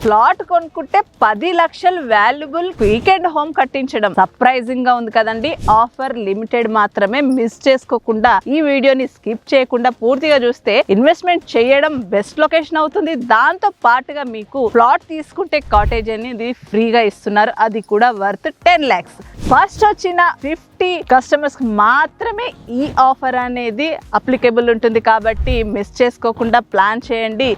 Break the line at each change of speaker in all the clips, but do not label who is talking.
Plot కొనుక్కుంటే 10 లక్షలు valuable weekend home కట్టించడం సర్ప్రైజింగ్ గా ఉంది కదండి. ఆఫర్ లిమిటెడ్ మాత్రమే, మిస్ చేసుకోకుండా ఈ వీడియోని స్కిప్ చేయకుండా పూర్తిగా చూస్తే ఇన్వెస్ట్మెంట్ చేయడం బెస్ట్ లొకేషన్ అవుతుంది. దాంతో పాటుగా మీకు ప్లాట్ తీసుకుంటే కాటేజ్ అనేది ఫ్రీగా ఇస్తున్నారు, అది కూడా వర్త్ 10 lakhs. ఫస్ట్ వచ్చిన 50 కస్టమర్స్ మాత్రమే ఈ ఆఫర్ అనేది అప్లికేబుల్ ఉంటుంది కాబట్టి మిస్ చేసుకోకుండా ప్లాన్ చేయండి.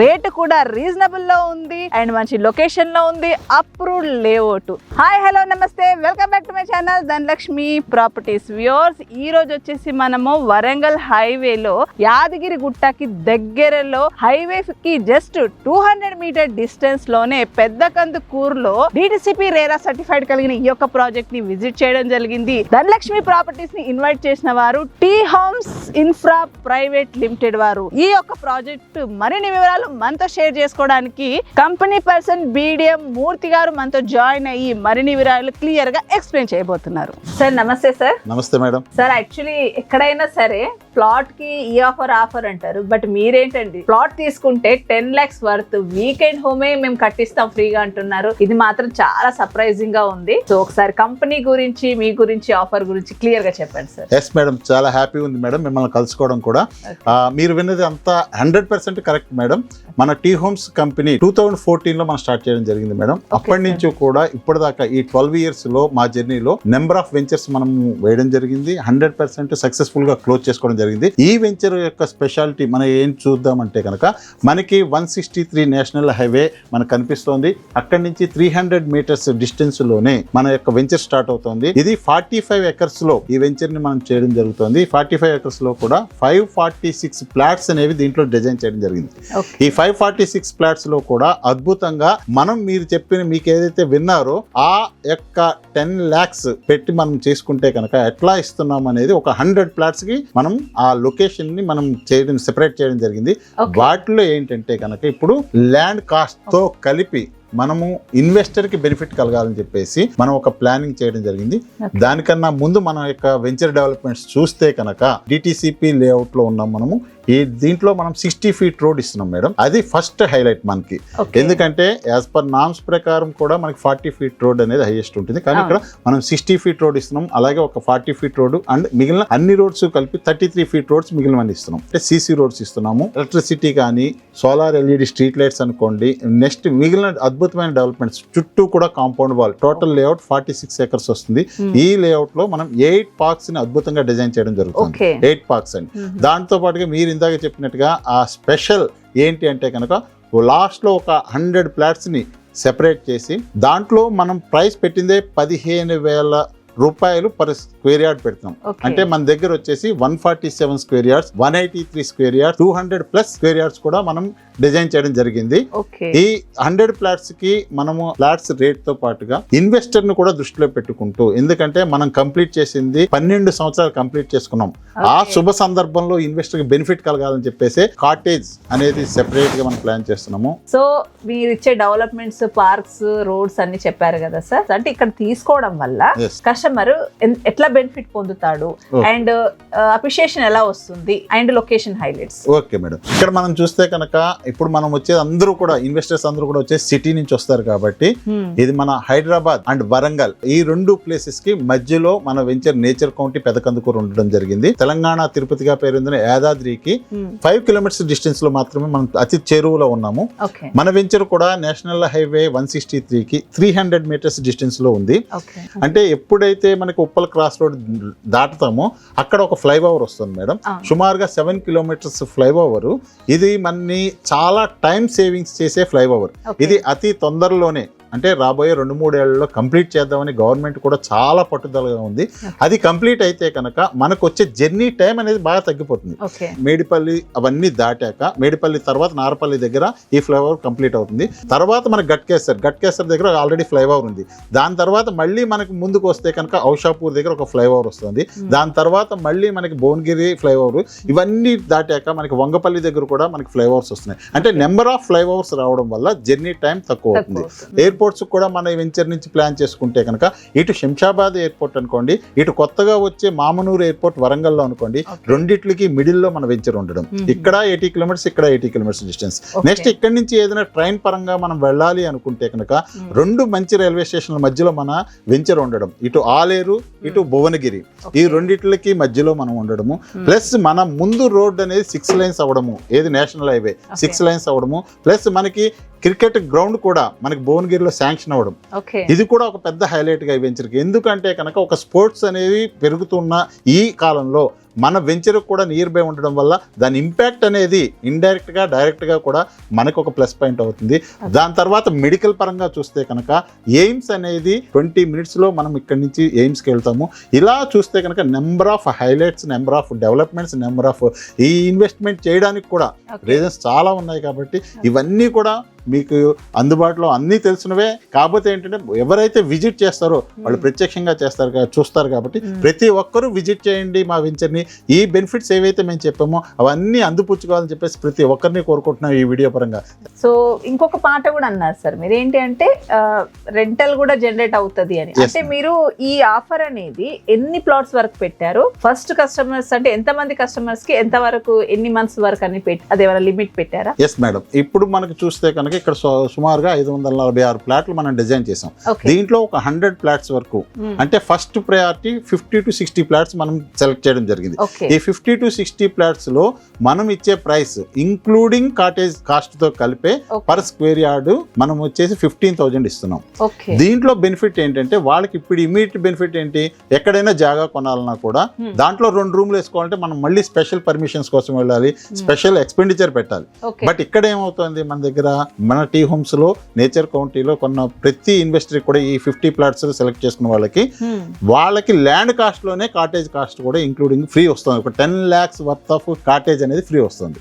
రేటు కూడా రీజనబుల్ లో ఉంది అండ్ మంచి లొకేషన్ లో ఉంది, అప్రూవ్డ్ లేఅవుట్. హాయ్ హలో నమస్తే, welcome back to my channel Dhanalakshmi properties viewers. ఈ రోజు వచ్చేసి మనము వరంగల్ హైవేలో యాదగిరి గుట్టకి దగ్గరలో హైవేకి జస్ట్ 200 మీటర్ డిస్టెన్స్ లోనే పెద్దకందుకూరులో DTCP రేరా సర్టిఫైడ్ కలిగిన ఈ యొక్క ప్రాజెక్ట్ ని విజిట్ చేయడం జరిగింది. ధనలక్ష్మి ప్రాపర్టీస్ ని ఇన్వైట్ చేసిన వారు T homes infra private limited వారు. ఈ యొక్క ప్రాజెక్ట్ మరిన్ని వివరాలు మనతో షేర్ చేసుకోవడానికి కంపెనీ పర్సన్ BDM మూర్తి గారు మనతో జాయిన్ అయ్యి మరిన్ని వివరాలు క్లియర్ గా ఎక్స్ప్లెయిన్ చేయబోతున్నారు. సార్ నమస్తే. సార్
నమస్తే మేడం.
సార్ యాక్చువల్లీ ఎక్కడైనా సరే ప్లాట్ కి ఈ ఆఫర్ అంటారు, బట్ మీరేంటండి ప్లాట్ తీసుకుంటే 10 lakhs వర్త్ వీకెండ్ హోమే మేము కట్టిస్తాం ఫ్రీగా అంటున్నారు. ఇది మాత్రం చాలా సర్ప్రైజింగ్ గా ఉంది. సో ఒకసారి కంపెనీ గురించి, మీ గురించి, ఆఫర్ గురించి క్లియర్ గా చెప్పండి సార్.
ఎస్ మేడం, చాలా హ్యాపీ ఉంది మేడం మిమ్మల్ని కలుసుకోవడం కూడా. మీరు విన్నది అంతా 100% కరెక్ట్ మేడం. మన టీ హోమ్స్ కంపెనీ 2014 లో మనం స్టార్ట్ చేయడం జరిగింది మేడం. అప్పటి నుంచి కూడా ఇప్పటిదాకా ఈ 12 years లో మా జర్నీలో నెంబర్ ఆఫ్ వెంచర్స్ మనం వేయడం జరిగింది. 100% సక్సెస్ఫుల్ గా క్లోజ్ చేసుకోవడం జరిగింది. ఈ వెంచర్ యొక్క స్పెషాలిటీ మనం ఏం చూద్దామంటే కనుక మనకి 163 నేషనల్ హైవే మనకు కనిపిస్తోంది. అక్కడి నుంచి 300 మీటర్స్ డిస్టెన్స్ లోనే మన యొక్క వెంచర్ స్టార్ట్ అవుతుంది. ఇది 45 acres లో ఈ వెంచర్ ని మనం చేయడం జరుగుతుంది. 45 acres లో కూడా 546 ఫ్లాట్స్ అనేవి దీంట్లో డిజైన్ చేయడం జరిగింది. ఈ 546 ఫ్లాట్స్ లో కూడా అద్భుతంగా మీరు చెప్పిన మీకు ఏదైతే విన్నారో ఆ యొక్క 10 lakhs పెట్టి మనం చేసుకుంటే కనుక ఎట్లా ఇస్తున్నాం అనేది ఒక 100 ఫ్లాట్స్ కి మనం ఆ లొకేషన్ ని మనం సెపరేట్ చేయడం జరిగింది. వాటిలో ఏంటంటే కనుక ఇప్పుడు ల్యాండ్ కాస్ట్ తో కలిపి మనము ఇన్వెస్టర్ కి బెనిఫిట్ కలగాలని చెప్పేసి మనం ఒక ప్లానింగ్ చేయడం జరిగింది. దానికన్నా ముందు మన యొక్క వెంచర్ డెవలప్మెంట్స్ చూస్తే కనుక DTCP లేఅవుట్ లో ఉన్నాం మనము. దీంట్లో మనం 60 feet రోడ్ ఇస్తున్నాం మేడం. అది ఫస్ట్ హైలైట్ మనకి. ఎందుకంటే యాజ్ పర్ నామ్స్ ప్రకారం కూడా మనకి 40 feet రోడ్ అనేది హైయెస్ట్ ఉంటుంది, కానీ ఇక్కడ మనం 60 feet రోడ్ ఇస్తున్నాం. అలాగే ఒక 40 feet రోడ్ అండ్ మిగిలిన అన్ని రోడ్స్ కలిపి 33 feet రోడ్స్ మిగిలిన ఇస్తున్నాం. అంటే CC రోడ్స్ ఇస్తున్నాము. ఎలక్ట్రిసిటీ కానీ సోలార్ LED స్ట్రీట్ లైట్స్ అనుకోండి. నెక్స్ట్ మిగిలిన అద్భుతమైన డెవలప్మెంట్స్ చుట్టూ కూడా compound wall. Total layout 46 acres వస్తుంది. ఈ లేఅవుట్ లో మనం 8 parks ని అద్భుతంగా డిజైన్ చేయడం జరుగుతుంది. 8 parks అండి. దాంతో పాటుగా మీరు ఇందాక చెప్పినట్టుగా ఆ స్పెషల్ ఏంటి అంటే కనుక లాస్ట్ లో ఒక 100 ఫ్లాట్స్ ని సెపరేట్ చేసి దాంట్లో మనం ప్రైస్ పెట్టిందే 15,000 రూపాయలు పర్ స్క్వేర్ యార్డ్ పెడుతున్నాం. అంటే మన దగ్గర వచ్చేసి 147 square yards, 183 square yards, 200+ square yards కూడా మనం డిజైన్ చేయడం జరిగింది. ఈ 100 ఫ్లాట్స్ కి మనము ఫ్లాట్స్ రేట్ తో పాటుగా ఇన్వెస్టర్ ను కూడా దృష్టిలో పెట్టుకుంటూ, ఎందుకంటే మనం కంప్లీట్ చేసింది 12 సంవత్సరాలు కంప్లీట్ చేసుకున్నాం. ఆ శుభ సందర్భంలో ఇన్వెస్టర్ కి బెనిఫిట్ కలగాలని చెప్పేసి కాటేజ్ అనేది సెపరేట్ గా మనం ప్లాన్ చేస్తున్నాము.
సో మీరు ఇచ్చే డెవలప్మెంట్స్, పార్క్స్, రోడ్స్ అన్ని చెప్పారు కదా సార్. అంటే ఇక్కడ తీసుకోవడం వల్ల కస్టమర్ ఎట్లా బెనిఫిట్ పొందుతాడు అండ్ అప్రిషియేషన్ ఎలా వస్తుంది and location highlights.
Okay madam, ఇక్కడ మనం చూస్తే కనుక ఇప్పుడు మనం వచ్చేది అందరూ కూడా ఇన్వెస్టర్స్ అందరూ కూడా వచ్చే సిటీ నుంచి వస్తారు కాబట్టి ఇది మన హైదరాబాద్ అండ్ వరంగల్ ఈ 2 ప్లేసెస్ కి మధ్యలో మన వెంచర్ నేచర్ కౌంటీ పెదకందుకూరు ఉండడం జరిగింది. తెలంగాణ తిరుపతిగా పేరొందిన యాదాద్రికి 5 kilometers డిస్టెన్స్ లో మాత్రమే మనం అతి చేరువలో ఉన్నాము. మన వెంచర్ కూడా నేషనల్ హైవే 163 కి 300 meters డిస్టెన్స్ లో ఉంది. అంటే ఎప్పుడైతే మనకి ఉప్పల్ క్రాస్ రోడ్ దాటుతామో అక్కడ ఒక ఫ్లైఓవర్ వస్తుంది మేడం. సుమారుగా 7 kilometers ఫ్లైఓవర్. ఇది మనని చాలా టైం సేవింగ్స్ చేసే ఫ్లైఓవర్. ఇది అతి తొందరలోనే అంటే రాబోయే 2-3 ఏళ్లలో కంప్లీట్ చేద్దామని గవర్నమెంట్ కూడా చాలా పట్టుదలగా ఉంది. అది కంప్లీట్ అయితే కనుక మనకు వచ్చే జర్నీ టైం అనేది బాగా తగ్గిపోతుంది. మేడిపల్లి అవన్నీ దాటాక మేడిపల్లి తర్వాత నారపల్లి దగ్గర ఈ ఫ్లైఓవర్ కంప్లీట్ అవుతుంది. తర్వాత మనకి గట్కేసర్ దగ్గర ఆల్రెడీ ఫ్లైఓవర్ ఉంది. దాని తర్వాత మళ్ళీ మనకి ముందుకు వస్తే కనుక ఔషాపూర్ దగ్గర ఒక ఫ్లైఓవర్ వస్తుంది. దాని తర్వాత మళ్ళీ మనకి భువనగిరి ఫ్లైఓవర్, ఇవన్నీ దాటాక మనకి వంగపల్లి దగ్గర కూడా మనకి ఫ్లైఓవర్స్ వస్తున్నాయి. అంటే నెంబర్ ఆఫ్ ఫ్లైఓవర్స్ రావడం వల్ల జర్నీ టైం తక్కువ అవుతుంది. ఎయిర్పోర్ట్స్ కూడా మన వెంచర్ నుంచి ప్లాన్ చేసుకుంటే కనుక ఇటు శంషాబాద్ ఎయిర్పోర్ట్ అనుకోండి, ఇటు కొత్తగా వచ్చే మామనూరు ఎయిర్పోర్ట్ వరంగల్లో అనుకోండి, రెండిట్లకి మిడిల్లో మన వెంచర్ ఉండడం. ఇక్కడ 80 కిలోమీటర్స్, ఇక్కడ 80 కిలోమీటర్స్ డిస్టెన్స్. నెక్స్ట్ ఇక్కడ నుంచి ఏదైనా ట్రైన్ పరంగా మనం వెళ్ళాలి అనుకుంటే కనుక రెండు మంచి రైల్వే స్టేషన్ల మధ్యలో మన వెంచర్ ఉండడం, ఇటు ఆలేరు ఇటు భువనగిరి, ఈ రెండిట్లకి మధ్యలో మనం ఉండడము. ప్లస్ మన ముందు రోడ్ అనేది 6 లైన్స్ అవ్వడము, ఏది నేషనల్ హైవే 6 లైన్స్ అవ్వడము. ప్లస్ మనకి క్రికెట్ గ్రౌండ్ కూడా మనకి భువనగిరిలో శాంక్షన్ అవ్వడం, ఇది కూడా ఒక పెద్ద హైలైట్ గా ఈ వెంచర్కి. ఎందుకంటే కనుక ఒక స్పోర్ట్స్ అనేవి పెరుగుతున్న ఈ కాలంలో మన వెంచర్ కూడా నియర్ బై ఉండడం వల్ల దాని ఇంపాక్ట్ అనేది ఇండైరెక్ట్ గా డైరెక్ట్ గా కూడా మనకు ఒక ప్లస్ పాయింట్ అవుతుంది. దాని తర్వాత మెడికల్ పరంగా చూస్తే కనుక ఎయిమ్స్ అనేది 20 minutes లో మనం ఇక్కడి నుంచి ఎయిమ్స్కి వెళ్తాము. ఇలా చూస్తే కనుక number of highlights, number of developments, number of ఈ ఇన్వెస్ట్మెంట్ చేయడానికి కూడా రీజన్స్ చాలా ఉన్నాయి. కాబట్టి ఇవన్నీ కూడా మీకు అందుబాటులో అన్నీ తెలిసినవే. కాకపోతే ఏంటంటే ఎవరైతే విజిట్ చేస్తారో వాళ్ళు ప్రత్యక్షంగా చూస్తారు. కాబట్టి ప్రతి ఒక్కరూ విజిట్ చేయండి మా వెంచర్ని. ఈ బెనిఫిట్స్ ఏవైతే మేము చెప్పామో అవన్నీ అందిపుచ్చుకోవాలని చెప్పేసి ప్రతి ఒక్కరిని కోరుకుంటున్నాం ఈ వీడియో పరంగా.
సో ఇంకొక పాట కూడా అన్నారు సార్ మీరు, ఏంటి అంటే రెంటల్ కూడా జనరేట్ అవుతుంది అని. అంటే మీరు ఈ ఆఫర్ అనేది ఎన్ని ప్లాట్స్ వరకు పెట్టారు? ఫస్ట్ కస్టమర్స్ అంటే ఎంతమంది కస్టమర్స్ కి ఎంత వరకు, ఎన్ని మంత్స్ వరకు అని అదేమైనా లిమిట్ పెట్టారా?
ఎస్ మేడం, ఇప్పుడు మనకు చూస్తే కనుక ఇక్కడ సుమారుగా 546 ప్లాట్లు మనం డిజైన్ చేసాం. దీంట్లో ఒక 100 ప్లాట్స్ వరకు, అంటే ఫస్ట్ ప్రయారిటీ 50 to 60 ప్లాట్స్ మనం సెలెక్ట్ చేయడం జరిగింది. ఈ 50 to 60 ప్లాట్స్ లో మనం ఇచ్చే ప్రైస్ ఇంక్లూడింగ్ కాటేజ్ కాస్ట్ తో కలిపే పర్ స్క్వేర్ యార్డ్ మనం వచ్చేసి 15,000 ఇస్తున్నాం. దీంట్లో బెనిఫిట్ ఏంటంటే వాళ్ళకి ఇప్పుడు ఇమీడియట్ బెనిఫిట్ ఏంటి, ఎక్కడైనా జాగా కొనాలన్నా కూడా దాంట్లో 2 రూమ్లు వేసుకోవాలంటే మనం మళ్ళీ స్పెషల్ పర్మిషన్స్ కోసం వెళ్ళాలి, స్పెషల్ ఎక్స్పెండిచర్ పెట్టాలి. బట్ ఇక్కడ ఏమవుతుంది, మన దగ్గర మన టీ హోమ్స్ లో నేచర్ కౌంటీలో కొన్న ప్రతి ఇన్వెస్టర్ కూడా ఈ 50 ప్లాట్స్ సెలెక్ట్ చేసుకున్న వాళ్ళకి ల్యాండ్ కాస్ట్ లోనే కాటేజ్ కాస్ట్ కూడా ఇంక్లూడింగ్ ఫ్రీ వస్తుంది. ఒక 10 lakhs వర్త్ ఆఫ్ కాటేజ్ అనేది ఫ్రీ వస్తుంది.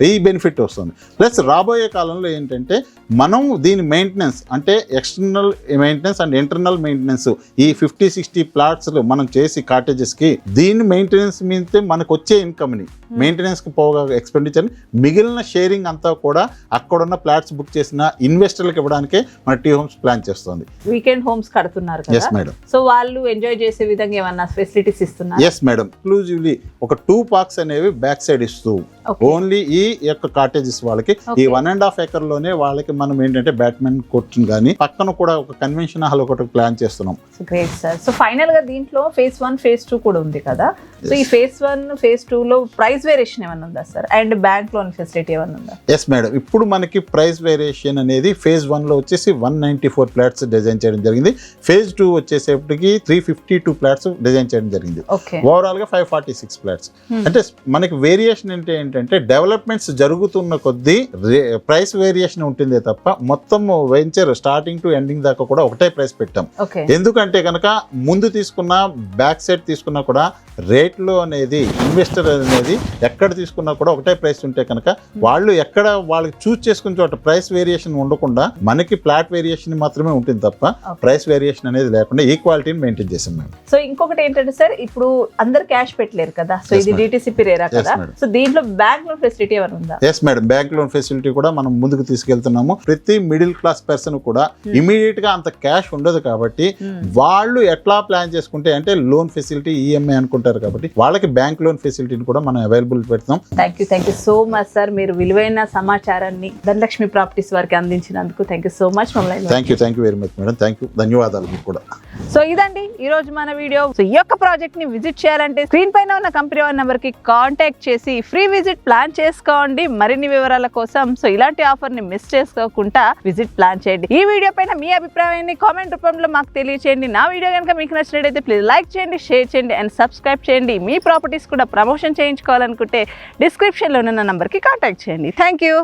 ఈ బెనిఫిట్ వస్తుంది. ప్లస్ రాబోయే కాలంలో ఏంటంటే మనం దీని మెయింటెనెన్స్ అంటే external maintenance and internal maintenance ఈ 50-60 ప్లాట్స్ మనం చేసి కాటేజెస్ కి దీని మెయింటెనెన్స్ మీద మనకు వచ్చే ఇన్కమ్ ని మెయింటెనెన్స్ కి పోగా ఎక్స్పెండిచర్ మిగిలిన షేరింగ్ అంతా కూడా అక్కడున్న ప్లాట్స్ బుక్ చేసిన ఇన్వెస్టర్లకు ఇవ్వడానికే మన టీ హోమ్స్ ప్లాన్ చేస్తుంది.
వీకెండ్ హోమ్స్ కడుతున్నారు కదా.
Yes madam.
సో వాళ్ళు ఎంజాయ్ చేసే విధంగా ఏమన్నా ఫెసిలిటీస్ ఇస్తున్నారు?
ఎస్ మేడం, ఎక్స్క్లూజివ్లీ ఒక 2 parks అనేవి బ్యాక్ సైడ్ ఇస్తూ ఓన్లీ ఈ యొక్క కాటేజెస్ వాళ్ళకి ఈ 1.5 acre లోనే వాళ్ళకి మనం ఏంటంటే బ్యాడ్మింటన్ కోర్ట్ కానీ పక్కన కూడా ఒక కన్వెన్షన్ హాల్ ఒకటి ప్లాన్ చేస్తున్నాం.
Great sir. సో ఫైనల్ గా దీంట్లో phase 1, phase 2 కూడా ఉంది కదా. సో ఈ phase 1, phase 2 లో ప్రైస్ వేరియేషన్ ఏమైనా ఉందా sir? And bank loan facility ఏమైనా ఉందా?
ఎస్ మేడం, ఇప్పుడు మనకి ప్రైస్ వేరియేషన్ అనేది phase 1 లో వచ్చేసి 194 ప్లాట్స్ డిజైన్ చేయడం జరిగింది. phase 2 వచ్చేసేపటికి 352 ప్లాట్స్ డిజైన్ చేయడం జరిగింది. ఓవరాల్ గా 546 ప్లాట్స్. అంటే మనకి వేరియేషన్ ఏంటంటే డెవలప్మెంట్స్ జరుగుతున్న కొద్దీ ప్రైస్ వేరియేషన్ ఉంటుందే తప్ప మొత్తం వెంచర్ స్టార్టింగ్ టు ఎండింగ్ దాకా కూడా ఒకటే ప్రైస్ పెట్టాం. ఎందుకంటే కనుక ముందు తీసుకున్న బ్యాక్ సైడ్ తీసుకున్నా కూడా రేట్లో అనేది ఇన్వెస్టర్ అనేది ఎక్కడ తీసుకున్నా కూడా ఒకటే ప్రైస్ ఉంటే కనుక వాళ్ళు ఎక్కడ వాళ్ళకి చూస్ చేసుకున్న చోట ప్రైస్ వేరియేషన్ ఉండకుండా మనకి ప్లాట్ వేరియేషన్ మాత్రమే ఉంటుంది తప్ప ప్రైస్ వేరియేషన్ అనేది లేకుండా ఈక్వాలిటీని మెయింటైన్ చేసాం మేము.
సో ఇంకొకటి ఏంటంటే సార్, ఇప్పుడు అందరు క్యాష్ పెట్టలేరు కదా. సో ఇది డిటిసిపి రేరా కదా. సో దీంట్లో బ్యాంక్ లోన్ ఫెసిలిటీ ఏమైనా ఉందా?
Yes madam, bank loan facility కూడా మనం ముందుకు తీసుకెళ్తున్నాము. ప్రతి మిడిల్ క్లాస్ పర్సన్ కూడా ఇమీడియట్ గా అంత క్యాష్ ఉండదు కాబట్టి వాళ్ళు ఎట్లా ప్లాన్ చేసుకుంటే అంటే లోన్ ఫెసిలిటీ ఈఎంఐ అనుకుంటారు కాబట్టి వాళ్ళకి బ్యాంక్ లోన్ ఫెసిలిటీని కూడా మనం అవైలబుల్ పెడతాం.
Thank you so much sir. మీరు విలువైన సమాచారాన్ని ధనలక్ష్మి ప్రాపర్టీస్ వారికి అందించినందుకు thank you so much.
Thank you very much madam. Thank you, ధన్యవాదాలు మీకు కూడా.
సో ఇదండి ఈ రోజు మన వీడియో. సో ఈ యొక్క ప్రాజెక్ట్ ని విజిట్ చేయాలంటే స్క్రీన్ పైన ఉన్న కంపెనీ నెంబర్ కి కాంటాక్ట్ చేసి ఫ్రీ విజిట్ ప్లాన్ చేసుకోండి. మరిన్ని వివరాల కోసం సో ఇలాంటి ఆఫర్ ని మిస్ చేసుకోకుండా విజిట్ ప్లాన్ చేయండి. ఈ వీడియో పైన మీ అభిప్రాయాన్ని కామెంట్ రూపంలో మాకు తెలియచేయండి. నా వీడియో కనుక మీకు నచ్చినట్లయితే ప్లీజ్ లైక్ చేయండి, షేర్ చేయండి అండ్ సబ్స్క్రైబ్ చేయండి. మీ ప్రాపర్టీస్ కూడా ప్రమోషన్ చేయించుకోవాలనుకుంటే డిస్క్రిప్షన్లో ఉన్న నంబర్కి కాంటాక్ట్ చేయండి. Thank you.